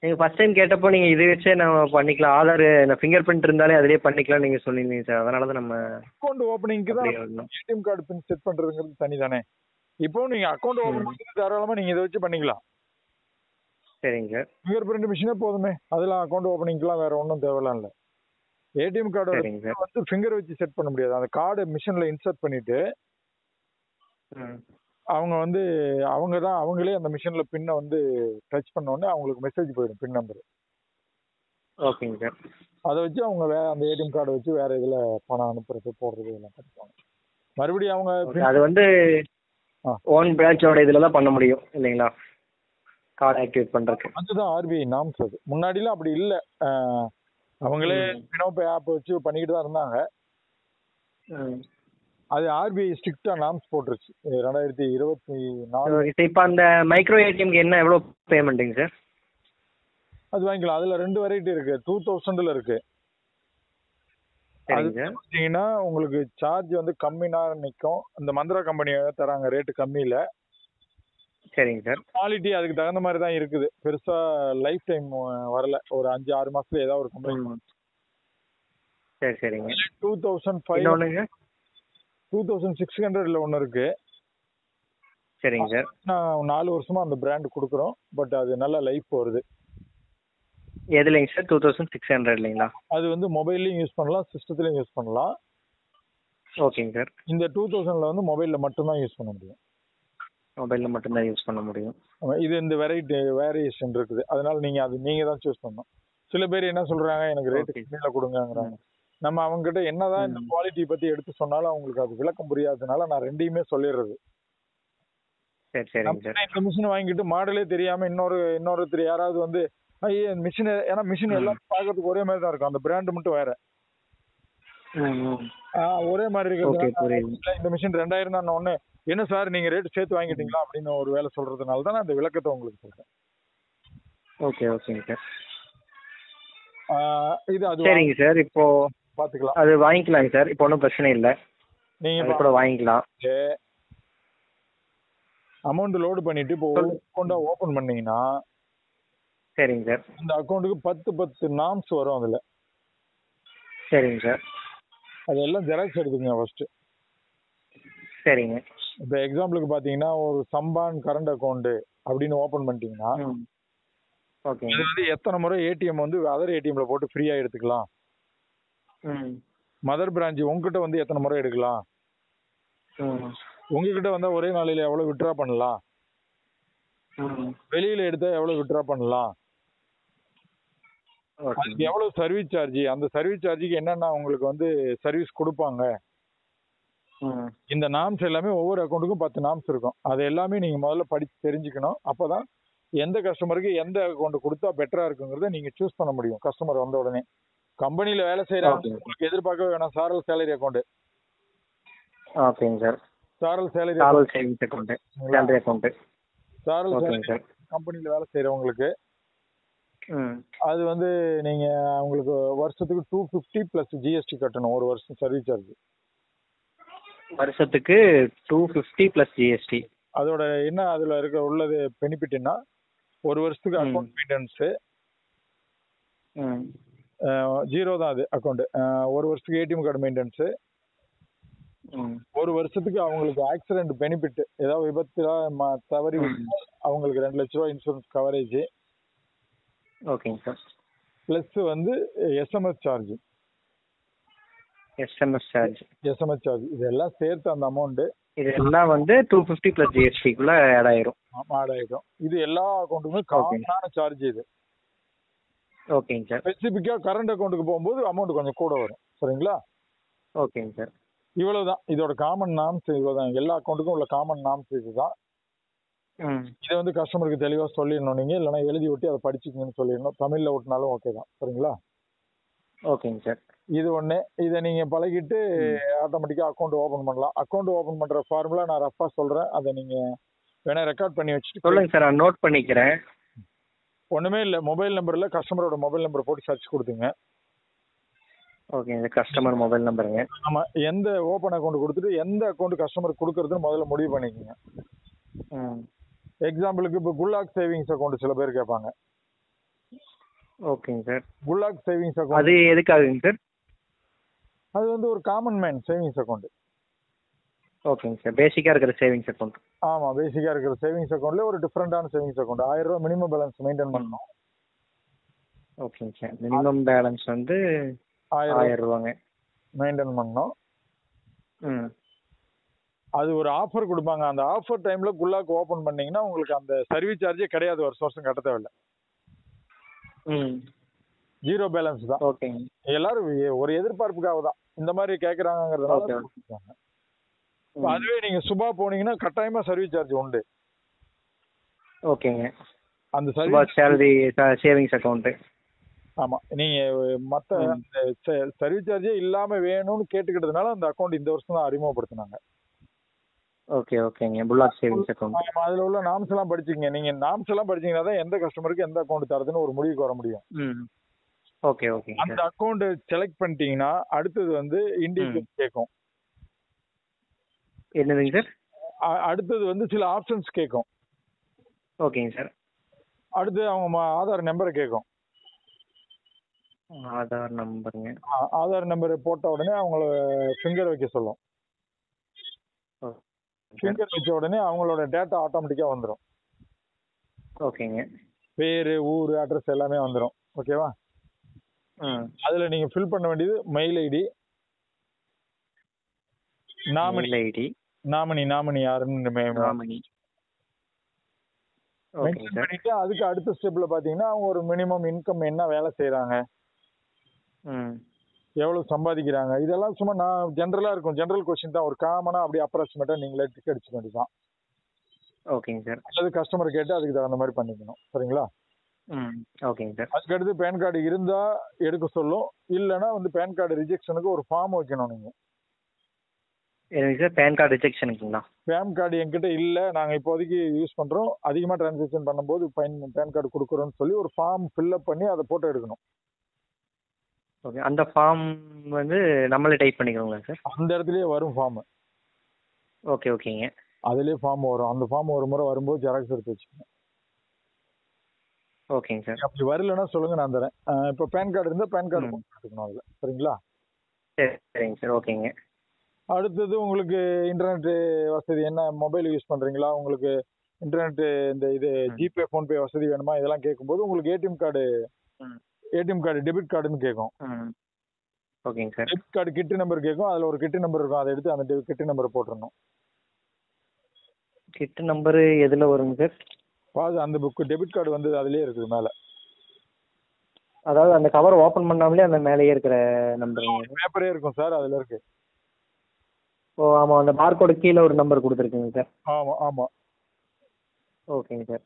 நீங்கள் ஃபர்ஸ்ட் டைம் கேட்டப்போ நீங்கள் இது வச்சே நம்ம பண்ணிக்கலாம், ஆதார் ஃபிங்கர் பிரிண்ட் இருந்தாலே அதிலே பண்ணிக்கலாம் நீங்கள் சொல்லியிருந்தீங்க சார். அதனால தான் நம்ம அக்கௌண்ட் ஓப்பனிங்க்கு தான் ஏடிஎம் கார்டு பின் செட் பண்றதுங்கிறது தனி தானே. இப்போ நீங்க அக்கௌண்ட் ஓப்பன் பண்ணி தாராளமா நீங்க இதை வச்சு பண்ணிக்கலாம். சரிங்க சார். ஃபிங்கர் பிரிண்ட் மிஷினே போதுமே, அதெல்லாம் அக்கௌண்ட் ஓப்பனிங்க்குலாம் வேற ஒன்றும் தேவையில்லாம் இல்லை. ஏடிஎம் கார்டு வந்து ஃபிங்கர் வச்சு செட் பண்ண முடியாது. அந்த கார்டு மிஷின்ல இன்சர்ட் பண்ணிட்டு அவங்க வந்து அவங்களே அந்த மிஷின்ல பின்னை வந்து டச் பண்ண உடனே அவங்களுக்கு மெசேஜ் போயிடும் பின் நம்பர். ஓகேங்க சார். அதை வச்சு அவங்க அந்த ஏடிஎம் கார்டை வச்சு வேற இதுல பணம் அனுப்புறது போடுறது எல்லாம் பண்ணிப்பாங்க. மறுபடியும் அவங்க அது வந்து ஓன் பிரான்ச்சோட இதுல தான் பண்ண முடியும் இல்லைங்களா, கார்டு ஆக்டிவேட் பண்றதுக்கு. அதுதான் ஆர்பிஐ நாம்ஸ். அது முன்னாடிலாம் அப்படி இல்லை. அவங்களே பினோபே ஆப் வச்சு பண்ணிக்கிட்டு தான் இருந்தாங்க. அது ஆர்பிஐ ஸ்ட்ரிக்டா நாம்ஸ் போட்டுருச்சு 2024. இப்போ அந்த மைக்ரோ ஏடிஎம்க்கு என்ன எவ்வளோ பேமெண்ட்டுங்க சார்? அது வாங்கிக்கலாம். அதுல 2 வெரைட்டி இருக்கு. 2000ல இருக்கு. அது பார்த்தீங்கன்னா உங்களுக்கு சார்ஜ் வந்து கம்மினா நிற்கும். இந்த மந்த்ரா கம்பெனி தராங்க ரேட்டு கம்மியில. சரிங்க சார். குவாலிட்டி அதுக்கு தகுந்த மாதிரி தான் இருக்குது. பெருசா லைஃப் டைம் வரல. ஒரு 5-6 மாசத்துல ஏதாவது ஒரு கம்ப்ளைண்ட். சரி சரிங்க. 2500 2600ல ஒன்று இருக்கு. சரிங்க சார். நான் 4 வருஷமா அந்த பிராண்ட் கொடுக்குறோம். பட் அது நல்ல லைஃப் வருது. எதுலைங்க சார்? 2600 இல்லைங்களா? அது வந்து மொபைல்லையும் யூஸ் பண்ணலாம், சிஸ்டத்துலையும் யூஸ் பண்ணலாம். ஓகேங்க சார். இந்த 2000ல வந்து மொபைல்ல மட்டும்தான் யூஸ் பண்ண முடியும். மொபைல்ல மட்டும்தான் யூஸ் பண்ண முடியும். இது இந்த வேரியேஷன் இருக்குது. அதனால நீங்க தான் சூஸ் பண்ணணும். சில பேர் என்ன சொல்றாங்க, எனக்கு ரேட்டு கம்மியில கொடுங்கங்கிறாங்க. நம்ம அவங்க கிட்ட என்னதான் இந்த குவாலிட்டி பத்தி எடுத்து சொன்னாலும் அவங்களுக்கு அது விளக்கம் புரியாததுனால நான் ரெண்டையுமே சொல்லிடுறது. சரி சரிங்க சார். இந்த மிஷின் வாங்கிட்டு மாடலே தெரியாம இன்னொருத்தர் யாராவது வந்து மிஷின், ஏன்னா மிஷின் எல்லாம் பார்க்கறதுக்கு ஒரே மாதிரி தான் இருக்கும். அந்த பிராண்ட் மட்டும் வேற. ஒரே மாதிரி இருக்கு. இந்த மிஷின் 2000 தான் ஒண்ணு. என்ன சார் நீங்க ரேட் சேர்த்து வாங்கிட்டீங்களா அப்படின்னு ஒரு வேலை சொல்றதுனால தான் நான் அந்த விளக்கத்தை உங்களுக்கு சொல்றேன். ஓகே ஓகேங்க சார். இது அது சரிங்க சார். இப்போ பாத்துக்கலாம். அது வாங்கிக்கலாங்க சார். இப்போ ஒன்றும் பிரச்சனை இல்லை. நீங்க அது கூட வாங்கிக்கலாம். அமௌண்ட் லோடு பண்ணிட்டு இப்போ அக்கௌண்ட்டா ஓபன் பண்ணீங்கன்னா சரிங்க சார். இந்த அக்கௌண்ட்டுக்கு 10 நாம்ஸ் வரும் அதுல. சரிங்க சார். அதெல்லாம் ஜெராக்ஸ் எடுத்துக்கங்க ஃபர்ஸ்ட். சரிங்க. இப்போ எக்ஸாம்பிளுக்கு பாத்தீங்கன்னா ஒரு சம்பான் கரண்ட் அக்கௌண்ட் அப்படின்னு ஓபன் பண்ணிட்டீங்கன்னா ஓகே. அது வந்து எத்தனை முறை ஏடிஎம் வந்து அதர் ஏடிஎம்ல போட்டு ஃப்ரீயா எடுத்துக்கலாம். மதர் பிரான்ச் உங்ககிட்ட வந்து எத்தனை முறை எடுக்கலாம், உங்ககிட்ட வந்தா ஒரே நாளையில எவ்வளவு வித்ட்ரா பண்ணலாம், வெளியில எடுத்தா எவ்வளவு வித்ட்ரா பண்ணலாம், அதுக்கு எவ்வளவு சர்வீஸ் சார்ஜ், அந்த சர்வீஸ் சார்ஜுக்கு என்னென்ன உங்களுக்கு வந்து சர்வீஸ் கொடுப்பாங்க, இந்த நாம்ஸ் எல்லாமே ஒவ்வொரு அக்கௌண்ட்டுக்கும் 10 நாம்ஸ் இருக்கும். அது எல்லாமே நீங்க முதல்ல படிச்சு தெரிஞ்சுக்கணும். அப்பதான் எந்த கஸ்டமருக்கு எந்த அக்கௌண்ட் கொடுத்தா பெட்டரா இருக்குங்கிறத நீங்க சூஸ் பண்ண முடியும். கஸ்டமர் வந்த உடனே கம்பெனில வேலை செய்யறாங்க, உங்களுக்கு எதிர்பார்க்கவே வேணாம் சாரல் சேலரி அக்கௌண்ட். ஓகேங்க sir. Saral salary savings account, salary account. Saral salary கம்பெனில வேலை செய்யறவங்களுக்கு அது வந்து நீங்க உங்களுக்கு வருஷத்துக்கு 250 பிளஸ் ஜிஎஸ்டி கட்டணும். ஒரு வருஷம் சர்வீஸ் சார்ஜ் வருஷத்துக்கு 250 பிளஸ் ஜிஎஸ்டி. அதோட என்ன அதுல இருக்க உள்ளது பெனிஃபிட்னா ஒரு வருஷத்துக்கு அக்கௌண்ட் மெயின்டெனன்ஸ் 0 தான். அது அக்கௌண்ட் ஒரு வருஷத்துக்கு ஏடிஎம் கார்டு மெயின்டெனன்ஸ், ஒரு வருஷத்துக்கு அவங்களுக்கு ஆக்சிடென்ட் பெனிஃபிட், ஏதாவது விபத்துல தவறி அவங்களுக்கு 2 லட்ச ரூபாய் இன்சூரன்ஸ் கவரேஜ். ஓகேங்க சார். பிளஸ் வந்து எஸ்எம்எஸ் சார்ஜ். எஸ்எம்எஸ் சார்ஜ் இதெல்லாம் சேர்த்து அந்த அமௌண்ட் இதெல்லாம் வந்து 250 பிளஸ் ஜிஎஸ்டிக்குள்ள ஆட் ஆயிரும். ஆட் ஆயிடும். இது எல்லா அக்கௌண்ட்டுமே காமனான சார்ஜ் இது. ஓகேங்க சார். ஸ்பெசிஃபிக்கா கரண்ட் அக்கௌண்ட்டுக்கு போகும்போது அமௌண்ட் கொஞ்சம் கூட வரும். சரிங்களா? ஓகேங்க சார். இவ்வளவுதான் இதோட காமன் நாம்ஸ். இவ்வளவுதான் எல்லா அக்கௌண்ட்டுக்கும் உள்ள காமன் நாம்ஸ் இதுதான். இதை வந்து கஸ்டமருக்கு தெளிவா சொல்லிடணும் நீங்க, இல்லைன்னா எழுதி ஒட்டி அதை படிச்சுக்கணும்னு சொல்லிடணும். தமிழ்ல ஒட்டினாலும் ஓகே தான். சரிங்களா? ஓகேங்க சார். இது ஒண்ணு. இதை நீங்க பழகிட்டு ஆட்டோமேட்டிக்கா அக்கௌண்ட் ஓபன் பண்ணலாம். அக்கௌண்ட் ஓபன் பண்ற ஃபார்முலா நான் ரஃபா சொல்றேன், அதை நீங்க வேணா ரெக்கார்ட் பண்ணி வச்சுட்டு சொல்லுங்க சார், நான் நோட் பண்ணிக்கிறேன். ஒண்ணுமே இல்ல, மொபைல் நம்பர்ல கஸ்டமரோட மொபைல் நம்பர் போட்டு சர்ச் கொடுத்துங்க. ஓகே, கஸ்டமர் மொபைல் நம்பருங்க. ஆமா, எந்த ஓபன் அக்கௌண்ட் கொடுத்துட்டு எந்த அக்கௌண்ட் கஸ்டமர் கொடுக்கறதுன்னு முதல்ல முடிவு பண்ணிக்கோங்க. எக்ஸாம்பிளுக்கு இப்போ குல்லாக் சேவிங்ஸ் அக்கௌண்ட் சில பேர் கேட்பாங்க. ஓகேங்க சார். குல்லாக் சேவிங்ஸ் அக்கௌண்ட் அது எதுக்காகுங்க சார்? அது வந்து ஒரு காமன் மேன் சேவிங்ஸ் அக்கௌண்ட். ஓகேங்க சார். பேசிக்கா இருக்கிற சேவிங்ஸ் அக்கௌண்ட். ஆமா, பேசிக்கா இருக்கிற சேவிங்ஸ் அக்கௌண்ட்ல ஒரு டிஃபரெண்டான சேவிங்ஸ் அக்கௌண்ட். 1000 ரூபாய் மினிமம் பேலன்ஸ் மெயின்டைன் பண்ணணும். ஓகேங்க சார். மினிமம் பேலன்ஸ் வந்து 1000 ரூபாங்க மெயின்டைன் பண்ணணும். அது ஒரு ஆஃபர் கொடுப்பாங்க. அந்த ஆஃபர் டைம்ல குல்லாக் ஓபன் பண்ணீங்கன்னா உங்களுக்கு அந்த சர்வீஸ் சார்ஜே கிடையாது. வருஷம் வருஷம் கட்ட தேவையில்ல. 0 பேலன்ஸ் தான். ஓகேங்க. எல்லாரும் ஒரு எதிர்பார்ப்புக்காக தான் இந்த மாதிரி கேக்குறாங்கிறதுனால. அதுவே நீங்க சுபா போனீங்கன்னா கட்டாயமா சர்வீஸ் சார்ஜ் உண்டு. ஓகேங்க. அந்த சர்வீஸ் சேலரி சேவிங்ஸ் அக்கௌண்ட். ஆமா, நீங்க மத்த சர்வீஸ் சார்ஜே இல்லாம வேணும்னு கேட்டுக்கிட்டதுனால அந்த அக்கௌண்ட் இந்த வருஷம் தான் அறிமுகப்படுத்தினாங்க. ஓகே ஓகேங்க. Bullock savings account. அதுல உள்ள நாம்ஸ் எல்லாம் படிச்சுங்க. நீங்க நாம்ஸ் எல்லாம் படிச்சீங்கன்னா தான் எந்த கஸ்டமருக்கு எந்த அக்கௌண்ட் தரதுன்னு ஒரு முடிவுக்கு வர முடியும். Okay okay. அந்த அக்கௌண்ட் செலக்ட் பண்ணிட்டீங்கன்னா அடுத்தது வந்து இண்டிகேட் கேட்கும். என்னதுங்க சார்? அடுத்தது வந்து சில ஆப்ஷன்ஸ் கேட்கும். ஓகேங்க சார். அடுத்து அவங்க ஆதார் நம்பரை கேட்கும். ஆதார் நம்பருங்க. ஆதார் நம்பர் போட்ட உடனே அவங்கள ஃபிங்கர் வைக்க சொல்லும். ஃபிங்கர் வச்ச உடனே அவங்களோட டேட்டா ஆட்டோமேட்டிக்கா வந்துடும். ஓகேங்க. பேரு, ஊர், அட்ரஸ் எல்லாமே வந்துடும். ஓகேவா? அதுல நீங்க ஃபில் பண்ண வேண்டியது மெயில் ஐடி, நாமினி யாருன்னு மென்ஷன் பண்ணிட்டு அதுக்கு அடுத்த ஸ்டெப்ல பாத்தீங்கன்னா அவங்க ஒரு மினிமம் இன்கம் என்ன வேலை செய்யறாங்க, எவ்வளவு சம்பாதிக்கிறாங்க, இதெல்லாம் சும்மா நான் ஜென்ரலா இருக்கும். ஜென்ரல் கொஸ்டின் தான். ஒரு காமனா அப்படியே அப்ராக்சிமேட்டா நீங்களே டிக் அடிச்சுக்க வேண்டியதான். ஓகேங்க சார். அல்லது கஸ்டமர் கேட்டு அதுக்கு தகுந்த மாதிரி பண்ணிக்கணும். சரிங்களா? ஓகேங்க சார். அதுக்கு அடுத்து பேன் கார்டு இருந்தா எடுக்க சொல்லும். இல்லைன்னா வந்து பேன் கார்டு ரிஜெக்ஷனுக்கு ஒரு ஃபார்ம் வைக்கணும் நீங்க. எனக்கு சார் பேன் கார்டு ரிஜெக்ஷனுக்குங்களா? பேன் கார்டு என்கிட்ட இல்ல, நாங்க இப்போதைக்கு யூஸ் பண்றோம், அதிகமா டிரான்சாக்ஷன் பண்ணும்போது பேன் கார்டு கொடுக்குறோம்னு சொல்லி ஒரு ஃபார்ம் ஃபில்அப் பண்ணி அதை போட்டோ எடுக்கணும். ஓகே. அந்த ஃபார்ம் வந்து நம்மளே டைப் பண்ணிக்கிறோங்களா சார்? அந்த இடத்துலயே வரும் ஃபார்ம். ஓகே ஓகேங்க. அதுலேயே ஃபார்ம் வரும். அந்த ஃபார்ம் ஒரு முறை வரும்போது ஜெராக்ஸ் எடுத்து வச்சுக்கோங்க. ஓகேங்க சார். அப்படி வரலன்னா சொல்லுங்க, நான் தரேன். இப்போ பேன் கார்டு இருந்தால் பேன் கார்டு போட்டு எடுத்துக்கணும் அதில். சரிங்களா? சரி சரிங்க சார். ஓகேங்க. அடுத்தது உங்களுக்கு இன்டர்நெட் வசதி என்ன, மொபைல் யூஸ் பண்ணுறீங்களா, உங்களுக்கு இன்டர்நெட் இந்த இது ஜிபே ஃபோன்பே வசதி வேணுமா, இதெல்லாம் கேட்கும்போது உங்களுக்கு ஏடிஎம் கார்டு டெபிட் கார்டுன்னு கேட்கும். ஓகேங்க சார். டெபிட் கார்டு கிட்டு நம்பர் கேட்கும். அதில் ஒரு கிட்டு நம்பர் இருக்கும். அதை எடுத்து அந்த கிட்டு நம்பரை போட்டுடணும். கிட் நம்பரு எதில் வருங்க சார்? அந்த புக்கு டெபிட் கார்டு வந்து அதுலேயே இருக்குது மேலே. அதாவது அந்த கவர் ஓப்பன் பண்ணாமலே அந்த மேலேயே இருக்கிற நம்பருங்க? பேப்பரே இருக்கும் சார், அதில் இருக்கு. ஓ ஆமாம், அந்த பார்கோடு கீழே ஒரு நம்பர் கொடுத்துருக்குங்க சார். ஆமாம் ஆமாம். ஓகேங்க சார்.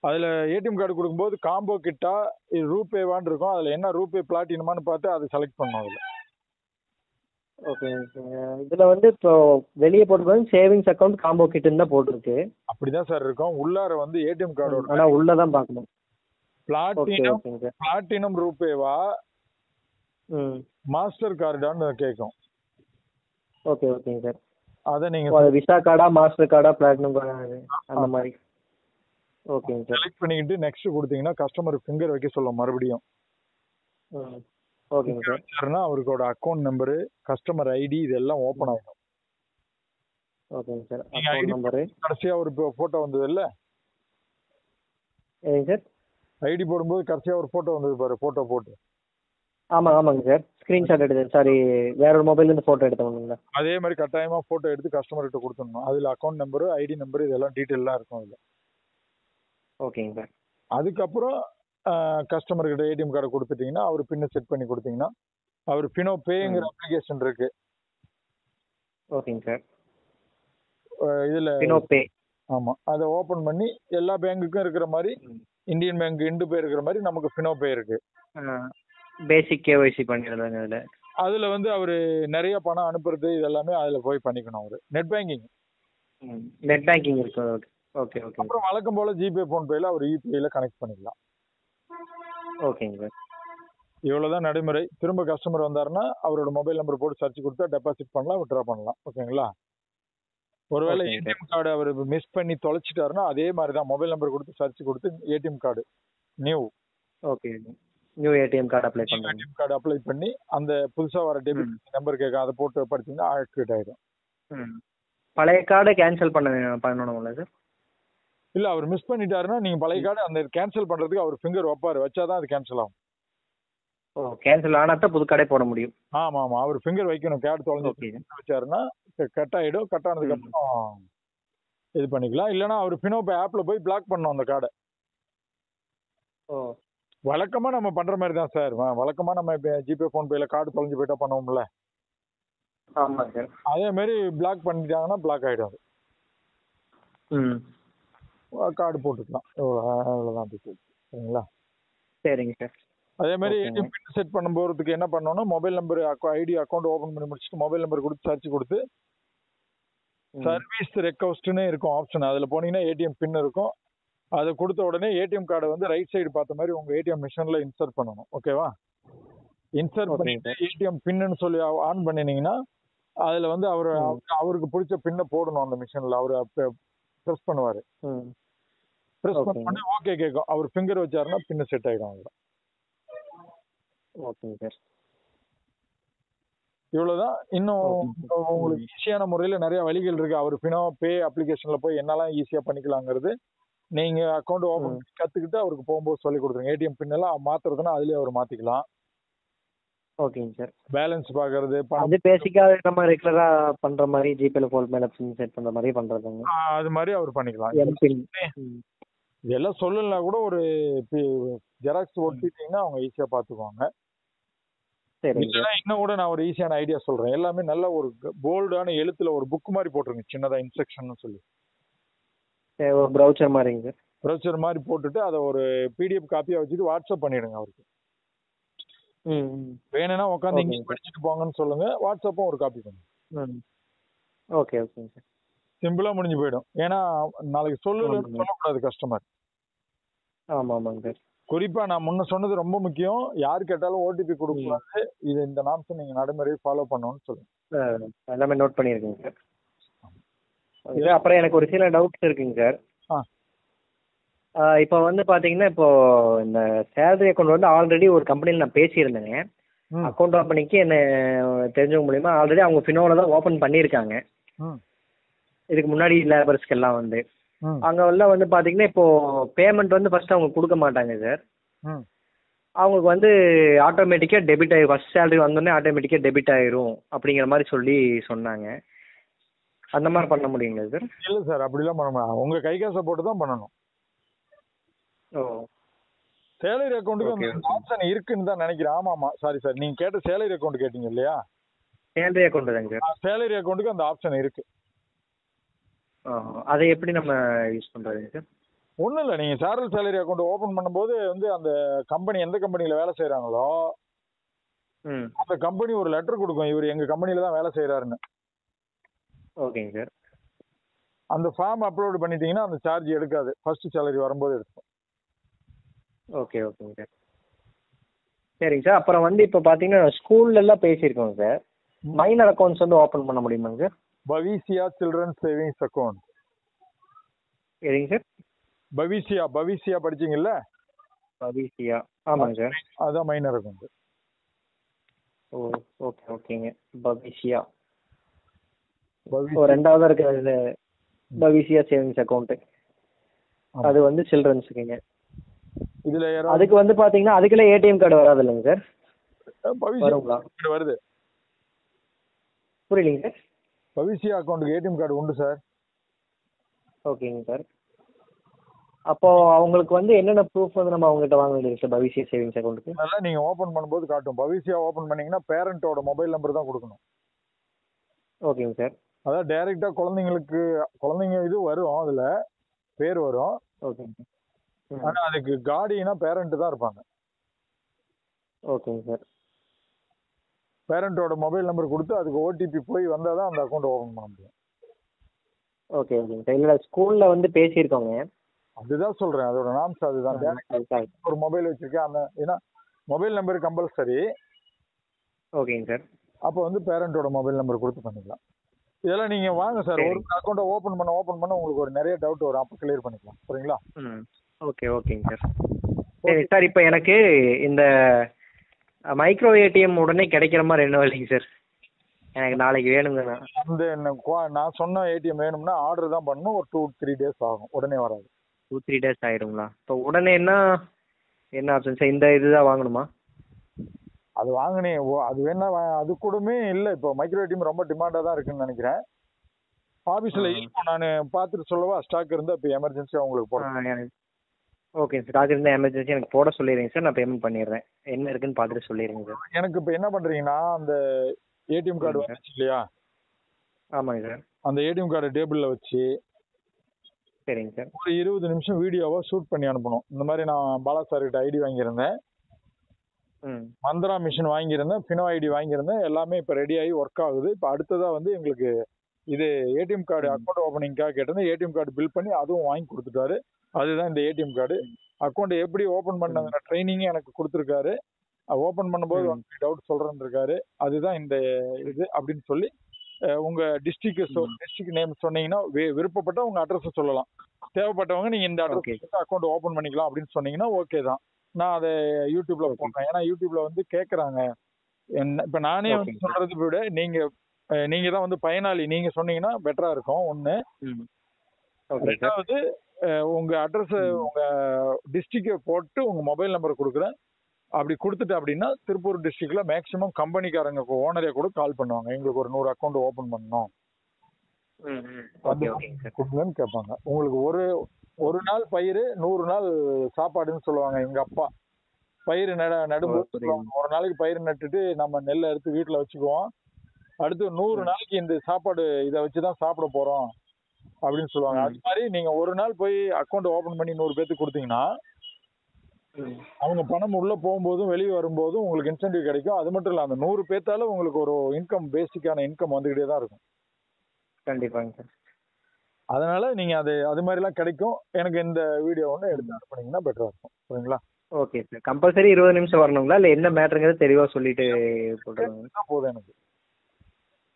அதில் ஏடிஎம் கார்டு கொடுக்கும்போது காம்போ கிட்டா இது ரூபேவான்னு இருக்கும். அதில் என்ன ரூபே பிளாட்டினமான்னு பார்த்து அதை செலக்ட் பண்ணணும் அதில். ஓகேங்க சார். இதில் வந்து இப்போ வெளியே போட்டுருக்காங்க சேவிங்ஸ் அக்கௌண்ட் காம்போ கிட்டுன்னு தான் போட்டிருக்கு. அப்படி தான் சார் இருக்கும். உள்ளார வந்து ஏடிஎம் கார்டோட ஆனால் உள்ளே தான் பார்க்கணும். பிளாட்டினம் பிளாட்டினம் ரூபேவா மாஸ்டர் கார்டான்னு கேட்கும். ஓகே ஓகேங்க சார். அதை நீங்கள் அது விசா கார்டா மாஸ்டர் கார்டா பிளாட்டினம் கார்டா அந்த மாதிரி. ஓகேங்க சார். செலக்ட் பண்ணிக்கிட்டு நெக்ஸ்ட் கொடுத்தீங்கன்னா கஸ்டமர் ஃபிங்கர் வைக்க சொல்லும் மறுபடியும். ஓகேங்க சார். அவருக்கோட அக்கௌண்ட் நம்பரு, கஸ்டமர் ஐடி இதெல்லாம் ஓப்பன் ஆகும். ஓகேங்க சார். அக்கௌண்ட் நம்பரு கடைசியாக ஒரு ஃபோட்டோ வந்தது இல்லை? ஏங்க சார்? ஐடி போடும்போது கடைசியாக ஒரு ஃபோட்டோ வந்தது பாரு, ஃபோட்டோ போட்டு. ஆமாங்க சார். ஸ்க்ரீன்ஷாட் எடுத்து சாரி வேற ஒரு மொபைல்லேருந்து ஃபோட்டோ எடுத்தவங்களா? அதே மாதிரி கட்டாயமாக ஃபோட்டோ எடுத்து கஸ்டமர்கிட்ட கொடுத்துடணும். அதில் அக்கௌண்ட் நம்பரு ஐடி நம்பரு இதெல்லாம் டீட்டெயிலாக இருக்கும் அதில். ஓகேங்க சார். அதுக்கப்புறம் கஸ்டமர்கிட்ட ஏடிஎம் கார்டை கொடுத்துட்டீங்கன்னா அவர் பின்னை செட் பண்ணி கொடுத்தீங்கன்னா அவர் பினோ பேங்கிற அப்ளிகேஷன் இருக்கு. ஓகேங்க சார். இதில் பினோ பே. ஆமாம், அதை ஓப்பன் பண்ணி எல்லா பேங்குக்கும் இருக்கிற மாதிரி இந்தியன் பேங்க் இண்டு பே இருக்கிற மாதிரி நமக்கு பினோ பே இருக்கு. பேசிக் கேஒய்சி பண்ணிடுறாங்க அதில். அதில் வந்து அவர் நிறைய பணம் அனுப்புறது இதெல்லாமே அதில் போய் பண்ணிக்கணும். அவர் நெட் பேங்கிங் இருக்கு. Okay okay okay. அப்புறம் வழக்கம் போல் ஜிபே ஃபோன்பேல அவர் யூபிஐல கனெக்ட் பண்ணிக்கலாம். ஓகேங்க சார். இவ்வளோதான் நடைமுறை. திரும்ப கஸ்டமர் வந்தாருன்னா அவரோட மொபைல் நம்பர் போட்டு சர்ச் கொடுத்தா டெபாசிட் பண்ணலாம், வித்ட்ரா பண்ணலாம். ஓகேங்களா? ஒருவேளை ஏடிஎம் கார்டு அவர் மிஸ் பண்ணி தொலைச்சிட்டாருன்னா அதே மாதிரி தான் மொபைல் நம்பர் கொடுத்து சர்ச் கொடுத்து ATM card new ATM card apply பண்ணுறேன். ஏடிஎம் கார்டு அப்ளை பண்ணி அந்த புதுசாக வர டெபிட் நம்பர் கேட்க அதை போட்டு படிச்சிங்கன்னா ஆக்டிவேட் ஆகிடும். பழைய கார்டை கேன்சல் பண்ணணும்ல சார்? இல்லை, அவர் மிஸ் பண்ணிட்டாருன்னா நீங்கள் பழைய கார்டு அந்த கேன்சல் பண்ணுறதுக்கு அவர் ஃபிங்கர் வைப்பார், வச்சாதான் அது கேன்சல் ஆகும். ஓ கேன்சல் ஆனால் தான் புது கார்டே போட முடியும். ஆமாம் ஆமாம், அவர் ஃபிங்கர் வைக்கணும். கார்டு தொலைஞ்சி வச்சாருன்னா கட் ஆகிடும். கட் ஆனதுக்கப்புறம் இது பண்ணிக்கலாம். இல்லைன்னா அவர் பினோபே ஆப்பில் போய் பிளாக் பண்ணணும் அந்த கார்டை. ஓ வழக்கமாக நம்ம பண்ணுற மாதிரி தான் சார். வழக்கமாக நம்ம இப்போ ஜிபே ஃபோன்பேயில் கார்டு தொலைஞ்சு போயிட்டா பண்ணுவோம்ல, ஆமாம் சார். அதே மாதிரி பிளாக் பண்ணிட்டாங்கன்னா பிளாக் ஆகிடும். அது கார்டு போட்டுக்கலாம். அவ்வளோதான் டீட்டெயில்ஸ். சரிங்களா? சரிங்க சார். அதே மாதிரி ஏடிஎம் பின் செட் பண்ண போகிறதுக்கு என்ன பண்ணணும்னா mobile number ID account open பண்ணி முடிச்சுட்டு மொபைல் நம்பர் கொடுத்து சர்ச் கொடுத்து சர்வீஸ் ரெக்வஸ்ட்னு இருக்கும் ஆப்ஷன். அதில் போனீங்கன்னா ஏடிஎம் பின் இருக்கும். அதை கொடுத்த உடனே ஏடிஎம் கார்டை வந்து ரைட் சைடு பார்த்த மாதிரி உங்கள் ஏடிஎம் மிஷினில் இன்சர்ட் பண்ணணும். ஓகேவா? இன்சர்ட் பண்ணிட்டு ஏடிஎம் பின்னு சொல்லி ஆன் பண்ணினீங்கன்னா அதில் வந்து அவருக்கு பிடிச்ச பின்னை போடணும் அந்த மிஷினில். அவர் ப்ரெஸ் பண்ணுவார். ப்ரெஸ் பண்ணி ஓகே கேட்கும். அவர் ஃபிங்கர் வச்சாருன்னா பின்னு செட் ஆகிடும். அதில் ஓகேங்க சார். இவ்வளோதான். இன்னும் உங்களுக்கு ஈஸியான முறையில் நிறைய வழிகள் இருக்கு. அவர் பினோ பே அப்ளிகேஷனில் போய் என்னெல்லாம் ஈஸியாக பண்ணிக்கலாங்கிறது நீங்கள் அக்கௌண்ட் ஓப்பன் பண்ணி கற்றுக்கிட்டு அவருக்கு போகும்போது சொல்லி கொடுத்துருங்க. ஏடிஎம் பின் எல்லாம் மாற்றுறதுன்னா அதுலேயே அவர் மாற்றிக்கலாம். ஓகேங்க சார். பேலன்ஸ் பார்க்கறது அது பேசிக்காக நம்ம ரெகுலராக பண்ணுற மாதிரி ஜிபேல ஃபோன் மேலே செட் பண்ணுற மாதிரி பண்ணுறதுங்க. அது மாதிரி அவர் பண்ணிக்கலாம். இதெல்லாம் சொல்லலைன்னா கூட ஒரு ஜெராக்ஸ் ஒட்டிட்டீங்கன்னா அவங்க ஈஸியாக பார்த்துக்குவாங்க. இன்னும் கூட நான் ஒரு ஈஸியான ஐடியா சொல்றேன். எல்லாமே நல்ல ஒரு போல்டான எழுத்துல ஒரு புக் மாதிரி போட்டுருங்க, சின்னதா இன்ஸ்ட்ரக்ஷன் சொல்லி. ஒரு ப்ரௌச்சர் மாதிரிங்க. ப்ரௌச்சர் மாதிரி போட்டுட்டு அதை ஒரு பிடிஎஃப் காப்பியா வச்சுட்டு வாட்ஸ்அப் பண்ணிடுங்க அவருக்கு. வேணும்னா உட்காந்து இங்கிலீஷ் படிச்சுட்டு போங்கன்னு சொல்லுங்க, வாட்ஸ்அப்பும் ஒரு காப்பி பண்ணுங்க. ஓகே ஓகேங்க சார். சிம்பிளா முடிஞ்சு போயிடும். ஏன்னா நாளைக்கு சொல்லக்கூடாது கஸ்டமர். ஆமா ஆமாங்க சார். குறிப்பா நான் முன்ன சொன்னது ரொம்ப முக்கியம். யாரு கேட்டாலும் ஓடிபி கொடுக்கூடாது. இது இந்த நாம்ஸ் நீங்க நடைமுறையை ஃபாலோ பண்ணணும்னு சொல்லுங்க. எல்லாமே நோட் பண்ணியிருக்கேங்க சார். சார். அப்புறம் எனக்கு ஒரு சில டவுட்ஸ் இருக்குங்க சார். இப்போ வந்து பார்த்தீங்கன்னா, இப்போ இந்த சேலரி அக்கௌண்ட் வந்து ஆல்ரெடி ஒரு கம்பெனியில் நான் பேசியிருந்தேங்க. அக்கௌண்ட் ஓப்பனிங்க்கு என்ன தெரிஞ்சவங்க மூலிமா ஆல்ரெடி அவங்க ஃபினோவில் தான் ஓப்பன் பண்ணியிருக்காங்க. இதுக்கு முன்னாடி லேபர்ஸ்க்கு எல்லாம் வந்து அங்கே எல்லாம் வந்து பார்த்தீங்கன்னா, இப்போது பேமெண்ட் வந்து ஃபஸ்ட்டு அவங்க கொடுக்க மாட்டாங்க சார். அவங்களுக்கு வந்து ஆட்டோமேட்டிக்காக டெபிட் ஆகிடும். ஃபஸ்ட் சேலரி வந்தோடனே ஆட்டோமேட்டிக்காக டெபிட் ஆகிரும் அப்படிங்கிற மாதிரி சொன்னாங்க. அந்த மாதிரி பண்ண முடியுங்களா சார்? இல்லை சார், அப்படிலாம் பண்ண முடியாது. உங்கள் கை காசை போட்டு தான் பண்ணணும். ஓ, சேலரி அக்கௌண்ட்டுக்கு அந்த ஆப்ஷன் இருக்குன்னு தான் நினைக்கிறேன். ஆமாம், சாரி சார், நீங்கள் கேட்ட சேலரி அக்கௌண்ட் கேட்டீங்க இல்லையா? சேலரி அக்கௌண்ட் தாங்க சார். சேலரி அக்கௌண்ட்டுக்கு அந்த ஆப்ஷன் இருக்கு. அதை எப்படி நம்ம யூஸ் பண்ணுறதுங்க சார்? ஒன்றும் இல்லை, நீங்கள் சேரல் சேலரி அக்கௌண்ட் ஓப்பன் பண்ணும்போது வந்து அந்த கம்பெனி எந்த கம்பெனியில் வேலை செய்கிறாங்களோ அந்த கம்பெனி ஒரு லெட்டர் கொடுக்கும், இவர் எங்கள் கம்பெனியில் தான் வேலை செய்கிறாருன்னு. ஓகேங்க சார். அந்த ஃபார்ம் அப்லோட் பண்ணிட்டீங்கன்னா அந்த சார்ஜ் எடுக்காது, ஃபர்ஸ்ட் சேலரி வரும்போது எடுக்கும். ஓகே ஓகேங்க சார். சரிங்க சார். அப்புறம் வந்து இப்போ பார்த்தீங்கன்னா ஸ்கூல்லலாம் பேசியிருக்கோங்க சார். மைனர் அக்கௌண்ட்ஸ் வந்து ஓப்பன் பண்ண முடியுமாங்க sir? Bhavishya children savings account. எதுங்க சார்? பவிசியா படிச்சீங்கல்ல? பவிசியா, ஆமாங்க சார். அதான் மைனர் அக்கௌண்ட். ஓ, ஓகே ஓகேங்க. பவிசியா ரெண்டாவதாக இருக்கிற பவிசியா சேவிங்ஸ் அக்கௌண்ட்டு, அது வந்து சில்ட்ரன்ஸுக்குங்க. இதுல அதுக்கு வந்து பாத்தீங்கன்னா அதுக்குள்ள ஏடிஎம் கார்டு வராது இல்லைங்க சார்? வருங்களா? வருது. புரியலைங்க சார். பவிசியா அக்கௌண்ட்டுக்கு ஏடிஎம் கார்டு உண்டு சார். ஓகேங்க சார். அப்போ அவங்களுக்கு வந்து என்னென்ன ப்ரூஃப் வந்து நம்ம அவங்ககிட்ட வாங்க வேண்டியது சார் பவிசியா சேவிங்ஸ் அக்கௌண்ட்டுக்கு? அதெல்லாம் நீங்க ஓபன் பண்ணும்போது காட்டும். பவிசியா ஓபன் பண்ணீங்கன்னா பேரண்டோட மொபைல் நம்பர் தான் கொடுக்கணும். ஓகேங்க சார். அதான் டைரக்டா குழந்தைங்க இது வரும், அதுல பேர் வரும். ஓகேங்க. ஆனா அதுக்கு கார்டியனா பேரண்ட் தான் இருப்பாங்க. ஓகேங்க சார். பேரண்டோட மொபைல் நம்பர் கொடுத்து அதுக்கு ஓடிபி போய் வந்தால் தான் அந்த அக்கௌண்ட் ஓபன் பண்ண முடியும். ஓகே ஓகேங்க சார். இல்லை ஸ்கூலில் வந்து பேசியிருக்கோங்க. அதுதான் சொல்றேன், அதோட நாம்ஸ் அதுதான். ஒரு மொபைல் வச்சிருக்கேன் அந்த, ஏன்னா மொபைல் நம்பர் கம்பல்சரி. ஓகேங்க சார். அப்போ வந்து பேரண்டோட மொபைல் நம்பர் கொடுத்து பண்ணிக்கலாம். இதெல்லாம் நீங்க வாங்க சார், ஒரு அக்கௌண்ட்டை ஓபன் பண்ண உங்களுக்கு ஒரு நிறைய டவுட் வரும், அப்போ கிளியர் பண்ணிக்கலாம். சரிங்களா? ஓகே ஓகேங்க சார். சரி சார். இப்போ எனக்கு இந்த மைக்ரோ ஏடிஎம் உடனே கிடைக்கிற மாதிரி என்ன இல்லைங்க சார்? எனக்கு நாளைக்கு வேணுங்க. நான் சொன்ன ஏடிஎம் வேணும்னா ஆர்டர் தான் பண்ணணும். ஒரு 2-3 days ஆகும், உடனே வராது. 2-3 days ஆயிருங்களா? இப்போ உடனேன்னா என்ன ஆப்ஷன் சார்? இந்த இதுதான் வாங்கணுமா? அது வாங்கினேன், அது வேணா அது கூடமே இல்லை. இப்போ மைக்ரோ ஏடிஎம் ரொம்ப டிமாண்டாக தான் இருக்குன்னு நினைக்கிறேன். ஆஃபீஸில் இருக்கும், நான் பார்த்துட்டு சொல்லவா? ஸ்டாக் இருந்தால் இப்போ எமர்ஜென்சியாக உங்களுக்கு போடுறேன். Okay sir. ஸ்டாக் இருந்தால் எமர்ஜென்சி எனக்கு போட சொல்லிடுங்க சார், நான் பேமெண்ட் பண்ணிடுறேன். என்ன இருக்குன்னு பார்த்துட்டு சொல்லிடுங்க சார். எனக்கு இப்போ என்ன பண்ணுறீங்கன்னா, அந்த ஏடிஎம் கார்டு வந்துச்சு இல்லையா? ஆமாங்க சார். அந்த ஏடிஎம் கார்டு டேபிளில் வச்சு சரிங்க சார். ஒரு 20 நிமிஷம் வீடியோவை ஷூட் பண்ணி அனுப்பணும். இந்த மாதிரி நான் பாலா சார்கிட்ட ஐடி வாங்கியிருந்தேன், மந்த்ரா மிஷின் வாங்கியிருந்தேன், ஃபினோ ஐடி வாங்கியிருந்தேன், எல்லாமே இப்போ ரெடி ஆகி ஒர்க் ஆகுது. இப்போ அடுத்ததாக வந்து எங்களுக்கு இது ஏடிஎம் கார்டு அக்கௌண்ட் ஓப்பனிங்காக கேட்டிருந்தேன். ஏடிஎம் கார்டு பில் பண்ணி அதுவும் வாங்கி கொடுத்துட்டாரு. அதுதான் இந்த ஏடிஎம் கார்டு. அக்கௌண்ட் எப்படி ஓப்பன் பண்ண ட்ரைனிங்கும் எனக்கு கொடுத்துருக்காரு. ஓப்பன் பண்ணும்போது டவுட் சொல்றேன்னு இருக்காரு. அதுதான் இந்த இது அப்படின்னு சொல்லி உங்க டிஸ்ட்ரிக்ட் நேம் சொன்னீங்கன்னா, விருப்பப்பட்ட உங்க அட்ரஸ் சொல்லலாம். தேவைப்பட்டவங்க நீங்க இந்த அட்ரஸ் அக்கௌண்ட் ஓப்பன் பண்ணிக்கலாம் அப்படின்னு சொன்னீங்கன்னா ஓகே தான். நான் அதை யூடியூப்ல போடுறேன். ஏன்னா யூடியூப்ல வந்து கேட்கறாங்க. இப்ப நானே வந்து சொல்றதை விட நீங்க தான் வந்து பயனாளி, நீங்க சொன்னீங்கன்னா பெட்டரா இருக்கும். ஒண்ணு. ரெண்டாவது, உங்க அட்ரஸ் உங்க டிஸ்ட்ரிக்ட் போட்டு உங்க மொபைல் நம்பர் கொடுக்குறேன். அப்படி கொடுத்துட்டு அப்படின்னா திருப்பூர் டிஸ்ட்ரிக்ட்ல மேக்சிமம் கம்பெனிக்காரங்க ஓனரே கூட கால் பண்ணுவாங்க, எங்களுக்கு ஒரு 100 அக்கௌண்ட் ஓபன் பண்ணணும் கொடுங்கன்னு கேட்பாங்க. உங்களுக்கு ஒரு நாள் பயிர் 100 நாள் சாப்பாடுன்னு சொல்லுவாங்க. எங்க அப்பா பயிர் நடும்போது ஒரு நாளைக்கு பயிர் நட்டுட்டு நம்ம நெல்லை எடுத்து வீட்டுல வச்சுக்குவோம். அடுத்து 100 நாளைக்கு இந்த சாப்பாடு இதை வச்சுதான் சாப்பிட போறோம் அப்படின்னு சொல்லுவாங்க. அது மாதிரி நீங்க ஒரு நாள் போய் அக்கௌண்ட் ஓபன் பண்ணி 100 பேருக்கு கொடுத்தீங்கன்னா அவங்க பணம் உள்ள போகும்போதும் வெளியே வரும்போதும் உங்களுக்கு இன்சென்டிவ் கிடைக்கும். அது மட்டும் இல்ல, அந்த 100 பேத்தால உங்களுக்கு ஒரு இன்கம், பேசிக்கான இன்கம் வந்துகிட்டே தான் இருக்கும். கண்டிப்பாங்க சார். அதனால நீங்க அது மாதிரி எல்லாம் கிடைக்கும். எனக்கு இந்த வீடியோ ஒன்று எடுத்து அனுப்புனீங்கன்னா பெட்டரா இருக்கும். சரிங்களா? Okay sir. கம்பல்சரி 20 நிமிஷம் வரணுங்களா இல்லை என்ன மேட்டருங்கிறது தெளிவாக சொல்லிட்டு போட்டுருவாங்க? போதும் எனக்கு.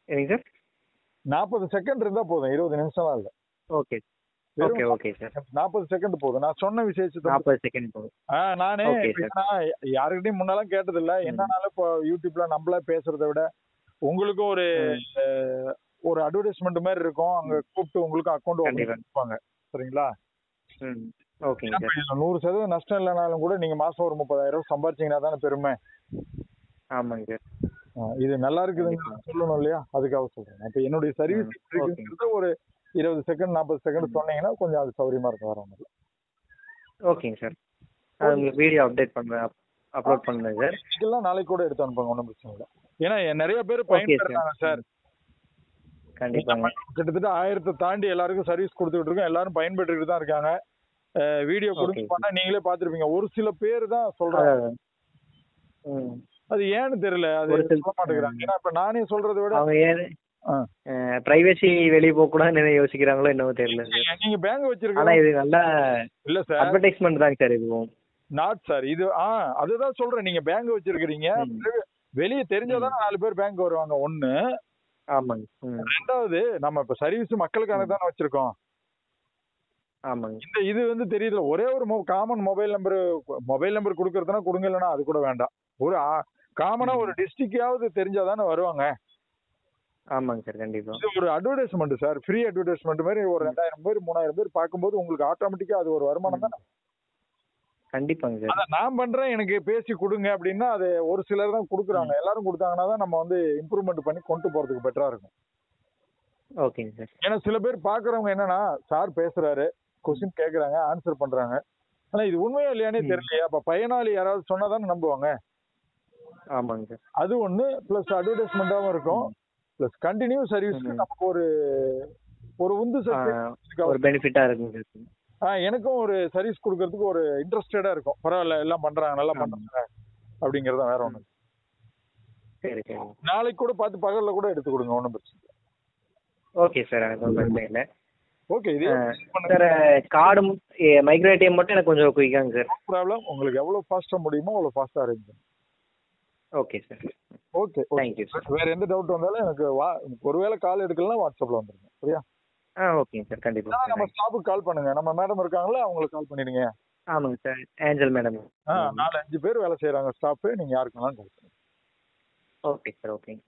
சரிங்க சார். 40 செகண்ட் இருந்தா போதும், 20 நிமிஷம்லாம் இல்ல. ஓகே வெறும் ஓகே ஓகே சார். 40 செகண்ட் போதும். நான் சொன்ன விசேஷத்தை 40 செகண்ட் போதும். நானே ஓகே இப்ப சார். என்னன்னா, யாருக்கிட்டையும் முன்னெல்லாம் கேட்டதில்ல. என்னன்னாலும் இப்போ யூடியூப்ல நம்மளா பேசுறதை விட உங்களுக்கும் ஒரு அட்வர்டைஸ்மெண்ட் மாதிரி இருக்கும். அங்க கூப்பிட்டு உங்களுக்கு அக்கௌண்ட் ஓபன் கண்டிப்பா. பண்ணுவாங்க. சரிங்களா? ம் ஓகேங்க சார். 100% நஷ்டம் இல்லைனாலும் கூட நீங்க மாசம் ஒரு 30,000 சம்பாதிச்சீங்கன்னா தானே பெருமை. ஆமாங்க சார். இது நல்லா இருக்குதுன்னு சொல்லணும் இல்லையா? அதுக்காக சொல்றேன். இப்ப என்னுடைய சர்வீஸ் இருக்குங்கிறது ஒரு 20 செகண்ட் 40 செகண்ட் சொன்னீங்கன்னா கொஞ்சம் அது சௌரியமா இருக்கும். வேற ஒன்றும் இல்லை. ஓகேங்க சார். உங்களுக்கு வீடியோ அப்லோட் பண்ணுங்க சார். இதெல்லாம் நாளைக்கு கூட எடுத்து அனுப்புங்க, ஒன்றும் பிரச்சனை இல்லை. ஏன்னா நிறைய பேர் ஓகே பயன்படுறாங்க சார். கண்டிப்பாங்க. கிட்டத்தட்ட 1000 தாண்டி எல்லாருக்கும் சர்வீஸ் கொடுத்துட்டு இருக்கோம். எல்லாரும் பயன்பெற்றுட்டு தான் இருக்காங்க. வீடியோ கொடுத்து பண்ணா நீங்களே பார்த்திருப்பீங்க. ஒரு சில பேர் தான் சொல்றாங்க. அது ஏன்னு தெரியல, அது சொல்ல மாட்டேங்கிறாங்க. ஏன்னா இப்ப நானே சொல்றதை விட அவங்க ஏன் பிரைவசி வெளிய போக கூடாதுன்னு யோசிக்கிறாங்களோ என்னவோ தெரியல. நீங்க பேங்க் வச்சிருக்கீங்க. ஆனா இது நல்ல இல்ல சார், அட்வர்டைஸ்மென்ட் தாங்க சார் இதுவும். நாட் சார், இது அதுதான் சொல்றேன். நீங்க பேங்க் வச்சிருக்கீங்க, வெளியே தெரிஞ்சாதானே 4 பேர் பேங்க் வருவாங்க. ஒண்ணு. ஆமாங்க. ரெண்டாவது, நம்ம இப்ப சர்வீஸ் மக்களுக்கான தானே வச்சிருக்கோம். ஆமாங்க. இது தெரியல. ஒரே ஒரு காமன் மொபைல் நம்பர் கொடுக்கறதுனா கொடுங்க, இல்லைன்னா அது கூட வேண்டாம். ஒரு காமனா ஒரு டிஸ்ட்ரிக்டாவது தெரிஞ்சாதானே வருவாங்க. ஆமாங்க சார். கண்டிப்பா. இது ஒரு அட்வர்டைஸ்மெண்ட் சார், ஃப்ரீ அட்வர்டைஸ்மெண்ட் மாதிரி. ஒரு 2000 பேர் 3000 பேர் பார்க்கும்போது உங்களுக்கு ஆட்டோமேட்டிக்கா அது ஒரு வருமானம் தானே. கண்டிப்பாங்க சார். அத நான் பண்றேன், எனக்கு பேசி கொடுங்க அப்படின்னா அது ஒரு சிலர் தான் கொடுக்குறாங்க. எல்லாரும் கொடுத்தாங்கன்னா தான் நம்ம இம்ப்ரூவ்மெண்ட் பண்ணி கொண்டு போறதுக்கு பெட்டரா இருக்கும். ஓகேங்க சார். ஏன்னா சில பேர் பாக்குறவங்க என்னன்னா, சார் பேசுறாரு, கொஸ்டின் கேக்குறாங்க, ஆன்சர் பண்றாங்க. ஆனா இது உண்மையா இல்லையானே தெரியலையா? அப்ப பயனாளி யாராவது சொன்னாதானே நம்புவாங்க. ஆமாங்க சார். அது ஒண்ணு. பிளஸ் அட்வர்டைஸ்மெண்டாவும் இருக்கும். பிளஸ் கண்டினியூ சர்வீஸ்க்கு நமக்கு ஒரு உந்து சக்தி, ஒரு பெனிஃபிட்டா இருக்குங்க. எனக்கும் ஒரு சர்வீஸ் கொடுக்கறதுக்கு ஒரு இன்ட்ரெஸ்டடா இருக்கும். பரவாயில்ல, எல்லாம் பண்றாங்க, நல்லா பண்றாங்க அப்படிங்கறத. வேற ஒண்ணு. சரி சரி. நாளைக்கு கூட பார்த்து பகல்ல கூட எடுத்து கொடுங்க, ஒன்றும் பிரச்சனை இல்லை. ஓகே சார், எனக்கு ஒன்றும் பிரச்சனை இல்லை. ஓகே. இது சார் கார்டு மைக்ரேட்டியம் மட்டும் எனக்கு கொஞ்சம் குயிக்காங்க சார். ப்ராப்ளம். உங்களுக்கு எவ்வளவு ஃபாஸ்டா முடியுமோ அவ்வளவு ஃபாஸ்டா அரேஞ்ச் பண்ணுங்க. Okay sir. Okay. Thank you sir. வேற எந்த டவுட் வந்தாலும் எனக்கு ஒருவேளை கால் எடுக்கலாம், வாட்ஸ்அப்ல வந்துருங்க. சரியா? ஓகேங்க சார். கண்டிப்பா. நம்ம ஸ்டாஃபுக்கு கால் பண்ணுங்க. நம்ம மேடம் இருக்காங்களா, அவங்களுக்கு கால் பண்ணிடுங்க. ஆமாங்க சார். Angel madam. 4-5 பேர் வேலை செய்யறாங்க ஸ்டாஃப். நீங்க யாருக்குனாலும் கால் பண்ணுங்க. Okay sir. ஓகேங்க.